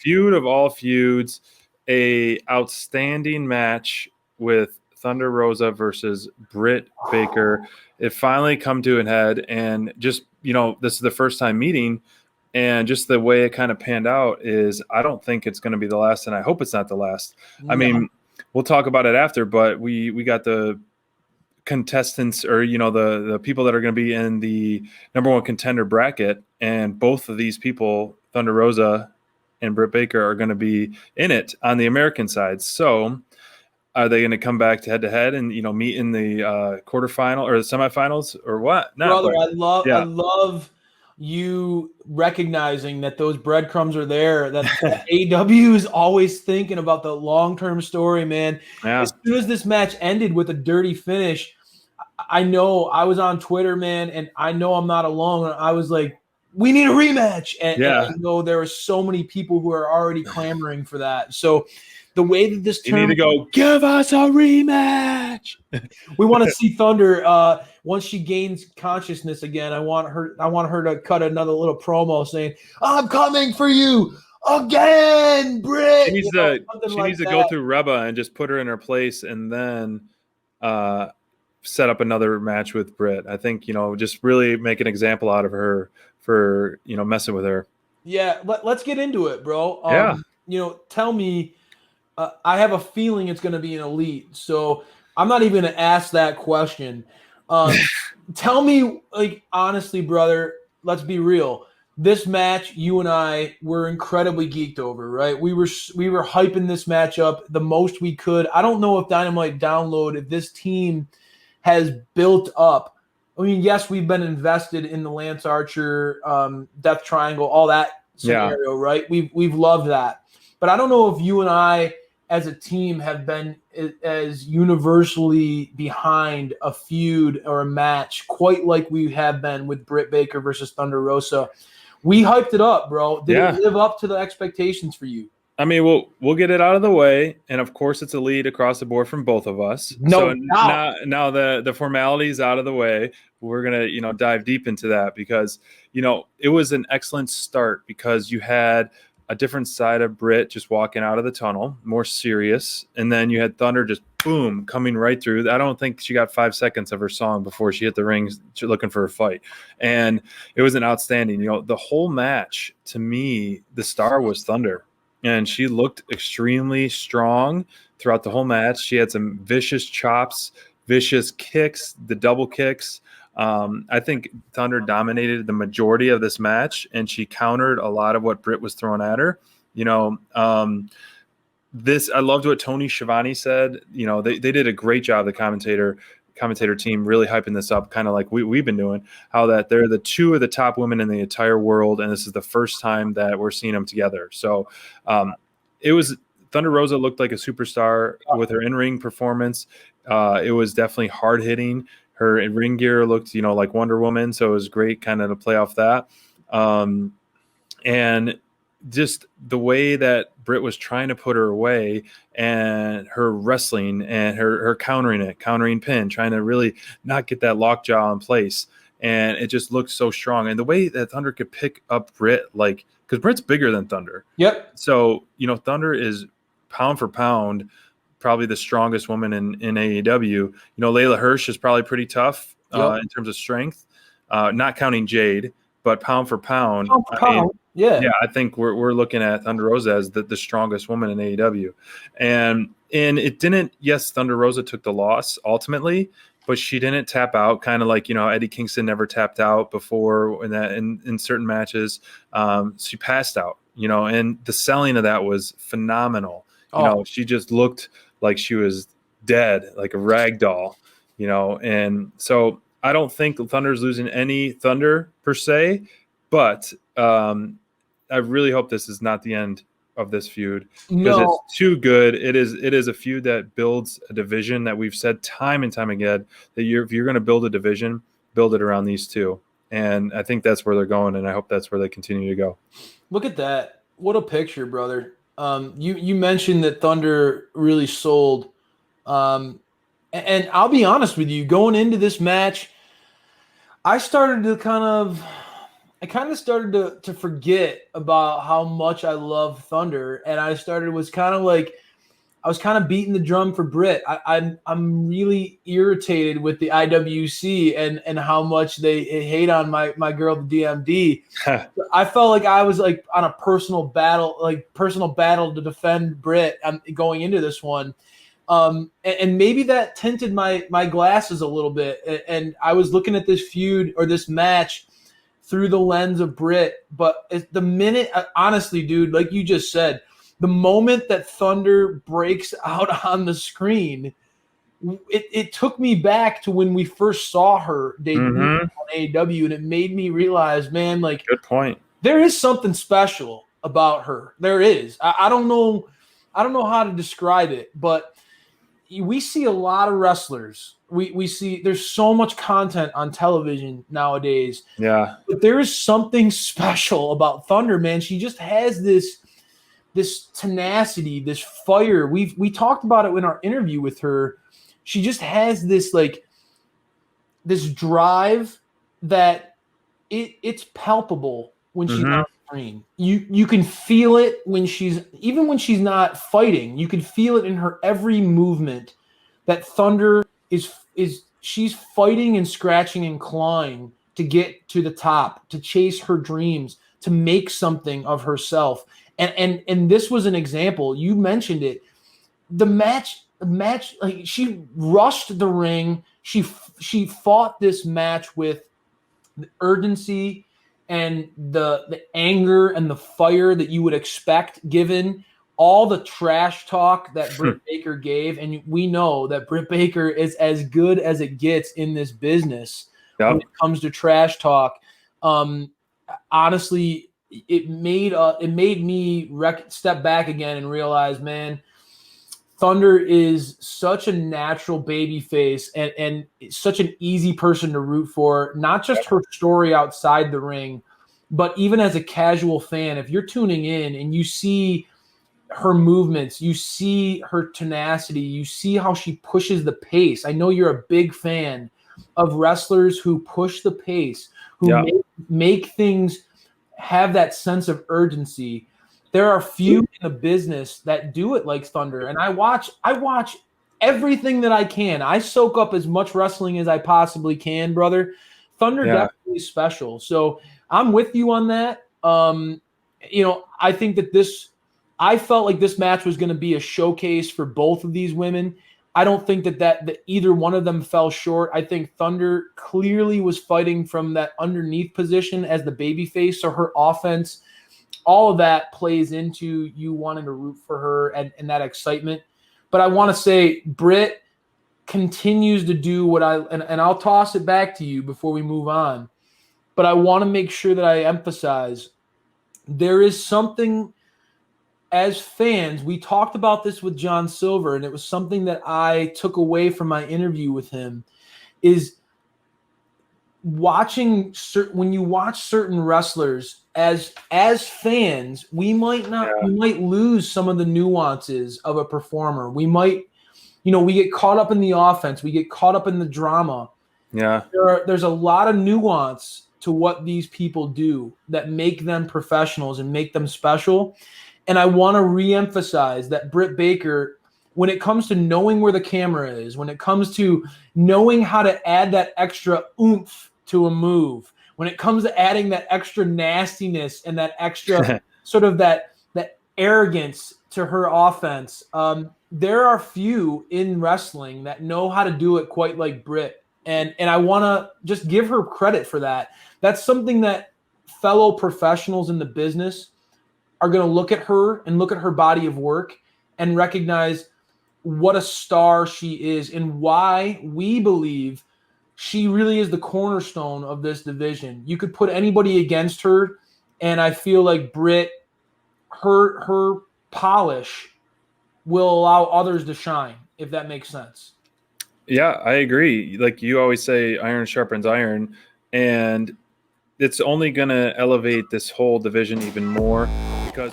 feud of all feuds, a outstanding match with Thunder Rosa versus Britt Baker. It finally come to an head, and just, this is the first time meeting, and just the way it kind of panned out is I don't think it's going to be the last, and I hope it's not the last. No. I mean, we'll talk about it after, but we got the contestants, or the people that are going to be in the number one contender bracket, and both of these people, Thunder Rosa and Britt Baker, are going to be in it on the American side. So are they going to come back to head and meet in the quarterfinal or the semifinals or what? Brother, I love you recognizing that those breadcrumbs are there, that AEW is always thinking about the long-term story, man. Yeah. As soon as this match ended with a dirty finish, I know I was on Twitter, man, and I know I'm not alone. I was like, we need a rematch. And I know there are so many people who are already clamoring for that. So the way that this you need to go, give us a rematch. We want to see Thunder once she gains consciousness again. I want her to cut another little promo saying, "I'm coming for you again, Britt." She needs to go through Reba and just put her in her place, and then set up another match with Britt. I think just really make an example out of her for messing with her. Yeah, let's get into it, bro. Tell me. I have a feeling it's going to be an elite, so I'm not even going to ask that question. Tell me, honestly, brother, let's be real. This match, you and I were incredibly geeked over, right? We were hyping this match up the most we could. I don't know if Dynamite Download, if this team has built up. I mean, yes, we've been invested in the Lance Archer, Death Triangle, all that scenario, right? We've loved that. But I don't know if you and I, as a team, have been as universally behind a feud or a match quite like we have been with Britt Baker versus Thunder Rosa. We hyped it up, bro. Did it live up to the expectations for you? I mean, we'll get it out of the way, and of course, it's a lead across the board from both of us. No doubt. Now the formalities out of the way, we're gonna dive deep into that, because it was an excellent start, because you had a different side of Britt just walking out of the tunnel, more serious. And then you had Thunder just boom, coming right through. I don't think she got 5 seconds of her song before she hit the ring looking for a fight. And it was an outstanding, the whole match, to me, the star was Thunder. And she looked extremely strong throughout the whole match. She had some vicious chops, vicious kicks, the double kicks. I think Thunder dominated the majority of this match, and she countered a lot of what Britt was throwing at her. I loved what Tony Schiavone said. They did a great job, the commentator team, really hyping this up, kind of like we've been doing, how that they're the two of the top women in the entire world, and this is the first time that we're seeing them together. So it was Thunder Rosa looked like a superstar with her in-ring performance. It was definitely hard-hitting. Her ring gear looked, like Wonder Woman, so it was great kind of to play off that. And just the way that Britt was trying to put her away, and her wrestling and her countering pin, trying to really not get that lockjaw in place. And it just looked so strong. And the way that Thunder could pick up Britt, because Britt's bigger than Thunder. Yep. So, Thunder is pound for pound probably the strongest woman in AEW. Layla Hirsch is probably pretty tough in terms of strength, not counting Jade, but pound for pound. I think we're looking at Thunder Rosa as the strongest woman in AEW. And it didn't, yes, Thunder Rosa took the loss ultimately, but she didn't tap out, kind of like, Eddie Kingston never tapped out before in certain matches. She passed out, and the selling of that was phenomenal. She just looked like she was dead, like a rag doll, and so I don't think Thunder's losing any Thunder per se, but I really hope this is not the end of this feud, because it's too good. It is a feud that builds a division that we've said time and time again that if you're going to build a division, build it around these two. And I think that's where they're going, and I hope that's where they continue to go. Look at that. What a picture, brother. You mentioned that Thunder really sold. And I'll be honest with you, going into this match, I started to kind of I kind of started to forget about how much I love Thunder, and I was kind of beating the drum for Britt. I'm really irritated with the IWC and how much they hate on my girl, the DMD. I felt like I was like on a personal battle to defend Britt going into this one. And maybe that tinted my glasses a little bit. And I was looking at this feud or this match through the lens of Britt. But the minute, honestly, dude, like you just said, the moment that Thunder breaks out on the screen, it took me back to when we first saw her debut on AEW, and it made me realize, man, like, good point. There is something special about her. There is. I don't know how to describe it, but we see a lot of wrestlers. We see there's so much content on television nowadays. Yeah. But there is something special about Thunder, man. She just has this tenacity, this fire. We talked about it in our interview with her. She just has this drive that it's palpable when she's on screen. You can feel it when she's not fighting. You can feel it in her every movement. That Thunder she's fighting and scratching and clawing to get to the top, to chase her dreams, to make something of herself. And this was an example. You mentioned it. The match, like, she rushed the ring. She fought this match with the urgency and the anger and the fire that you would expect, given all the trash talk that Britt Baker gave. And we know that Britt Baker is as good as it gets in this business when it comes to trash talk. Honestly, it made me step back again and realize, man, Thunder is such a natural baby face and such an easy person to root for, not just her story outside the ring, but even as a casual fan. If you're tuning in and you see her movements, you see her tenacity, you see how she pushes the pace. I know you're a big fan of wrestlers who push the pace, who make things have that sense of urgency. There are few in the business that do it like Thunder, and I watch everything that I can. I soak up as much wrestling as I possibly can, brother. Thunder definitely is special. So I'm with you on that. I think that I felt like this match was going to be a showcase for both of these women. I don't think that either one of them fell short. I think Thunder clearly was fighting from that underneath position as the babyface, so her offense, all of that plays into you wanting to root for her and that excitement. But I want to say Britt continues to do and I'll toss it back to you before we move on. But I want to make sure that I emphasize there is something. As fans, we talked about this with John Silver, and it was something that I took away from my interview with him, is when you watch certain wrestlers as fans, we might lose some of the nuances of a performer. We might, we get caught up in the offense. We get caught up in the drama. Yeah. There's a lot of nuance to what these people do that make them professionals and make them special. And I want to reemphasize that Britt Baker, when it comes to knowing where the camera is, when it comes to knowing how to add that extra oomph to a move, when it comes to adding that extra nastiness and that extra sort of that arrogance to her offense, there are few in wrestling that know how to do it quite like Britt. And I want to just give her credit for that. That's something that fellow professionals in the business are going to look at her and look at her body of work and recognize what a star she is and why we believe she really is the cornerstone of this division. You could put anybody against her, and I feel like Britt, her polish will allow others to shine, if that makes sense. Yeah, I agree. Like you always say, iron sharpens iron, and it's only going to elevate this whole division even more because